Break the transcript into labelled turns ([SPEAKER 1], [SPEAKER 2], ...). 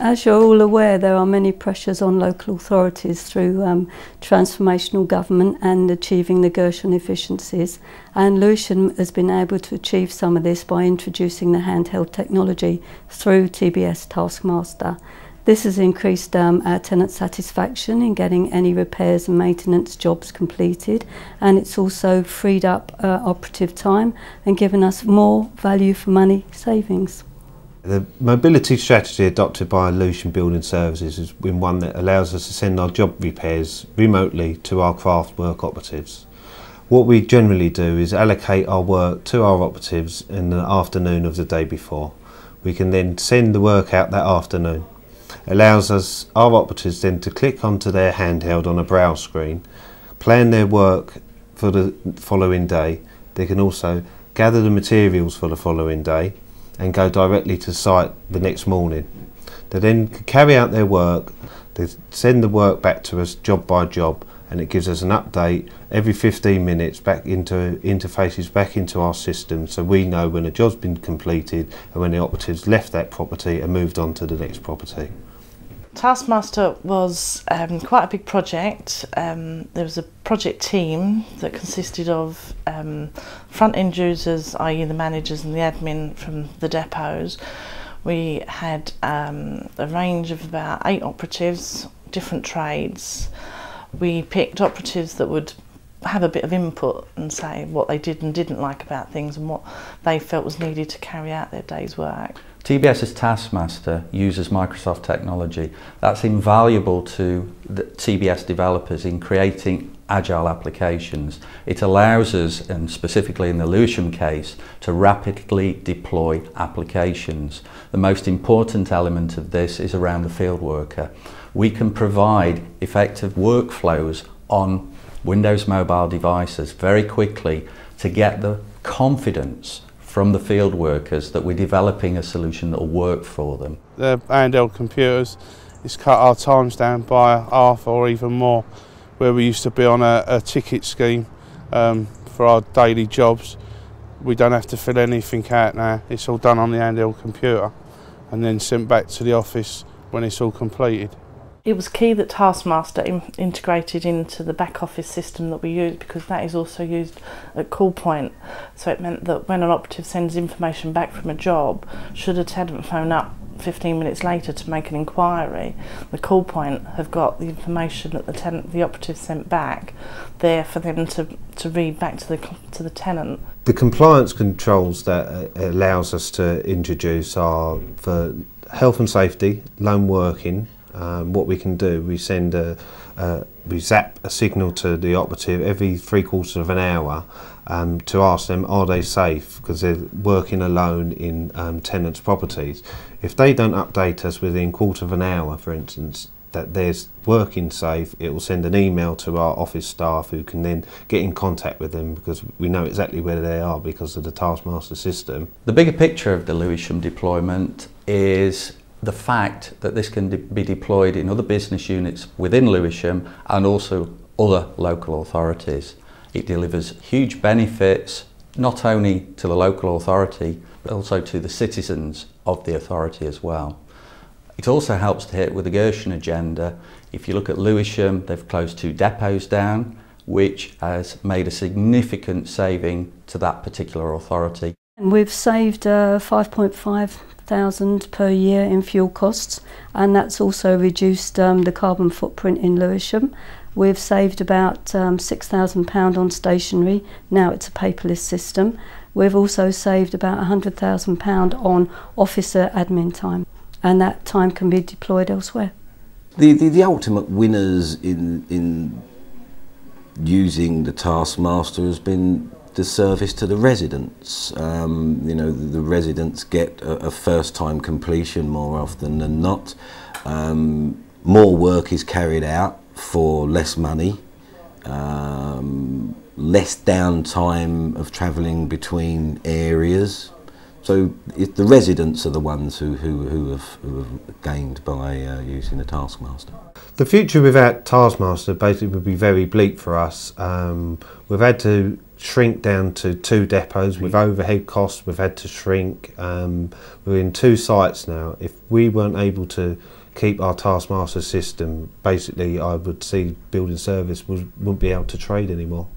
[SPEAKER 1] As you're all aware, there are many pressures on local authorities through transformational government and achieving the Gershon efficiencies, and Lewisham has been able to achieve some of this by introducing the handheld technology through TBS TaskMaster. This has increased our tenant satisfaction in getting any repairs and maintenance jobs completed, and it's also freed up operative time and given us more value for money savings.
[SPEAKER 2] The mobility strategy adopted by Lewisham Building Services has been one that allows us to send our job repairs remotely to our craft work operatives. What we generally do is allocate our work to our operatives in the afternoon of the day before. We can then send the work out that afternoon. It allows our operatives then to click onto their handheld on a browse screen, plan their work for the following day. They can also gather the materials for the following day and go directly to site the next morning. They then carry out their work, they send the work back to us job by job, and it gives us an update every 15 minutes back into interfaces back into our system, so we know when a job's been completed and when the operatives left that property and moved on to the next property.
[SPEAKER 3] TaskMaster was quite a big project. There was a project team that consisted of front-end users, i.e. the managers and the admin from the depots. We had a range of about 8 operatives, different trades. We picked operatives that would have a bit of input and say what they did and didn't like about things and what they felt was needed to carry out their day's work.
[SPEAKER 4] TBS's TaskMaster uses Microsoft technology. That's invaluable to the TBS developers in creating agile applications. It allows us, and specifically in the Lewisham case, to rapidly deploy applications. The most important element of this is around the field worker. We can provide effective workflows on Windows mobile devices very quickly to get the confidence from the field workers that we're developing a solution that will work for them.
[SPEAKER 5] The handheld computers, it's cut our times down by half or even more, where we used to be on a ticket scheme for our daily jobs. We don't have to fill anything out now, it's all done on the handheld computer and then sent back to the office when it's all completed.
[SPEAKER 3] It was key that TaskMaster integrated into the back office system that we use, because that is also used at call point. So it meant that when an operative sends information back from a job, should a tenant phone up 15 minutes later to make an inquiry, the call point have got the information that the operative sent back there for them to read back to the tenant.
[SPEAKER 2] The compliance controls that it allows us to introduce are for health and safety, lone working. What we can do, we send we zap a signal to the operative every 3/4 of an hour to ask them are they safe, because they're working alone in tenants' properties. If they don't update us within 1/4 of an hour, for instance, that there's working safe, it will send an email to our office staff who can then get in contact with them, because we know exactly where they are because of the TaskMaster system.
[SPEAKER 4] The bigger picture of the Lewisham deployment is the fact that this can be deployed in other business units within Lewisham and also other local authorities. It delivers huge benefits not only to the local authority but also to the citizens of the authority as well. It also helps to hit with the Gershon agenda. If you look at Lewisham, they've closed 2 depots down, which has made a significant saving to that particular authority.
[SPEAKER 1] We've saved 5.5 thousand per year in fuel costs, and that's also reduced the carbon footprint in Lewisham. We've saved about £6,000 on stationery, now it's a paperless system. We've also saved about £100,000 on officer admin time, and that time can be deployed elsewhere.
[SPEAKER 6] The ultimate winners in using the TaskMaster has been the service to the residents. You know, the residents get a first-time completion more often than not. More work is carried out for less money, less downtime of travelling between areas. So the residents are the ones who have gained by using the TaskMaster.
[SPEAKER 2] The future without TaskMaster basically would be very bleak for us. We've had to shrink down to 2 depots with overhead costs. We've had to shrink. We're in 2 sites now. If we weren't able to keep our TaskMaster system, basically I would see building service wouldn't be able to trade anymore.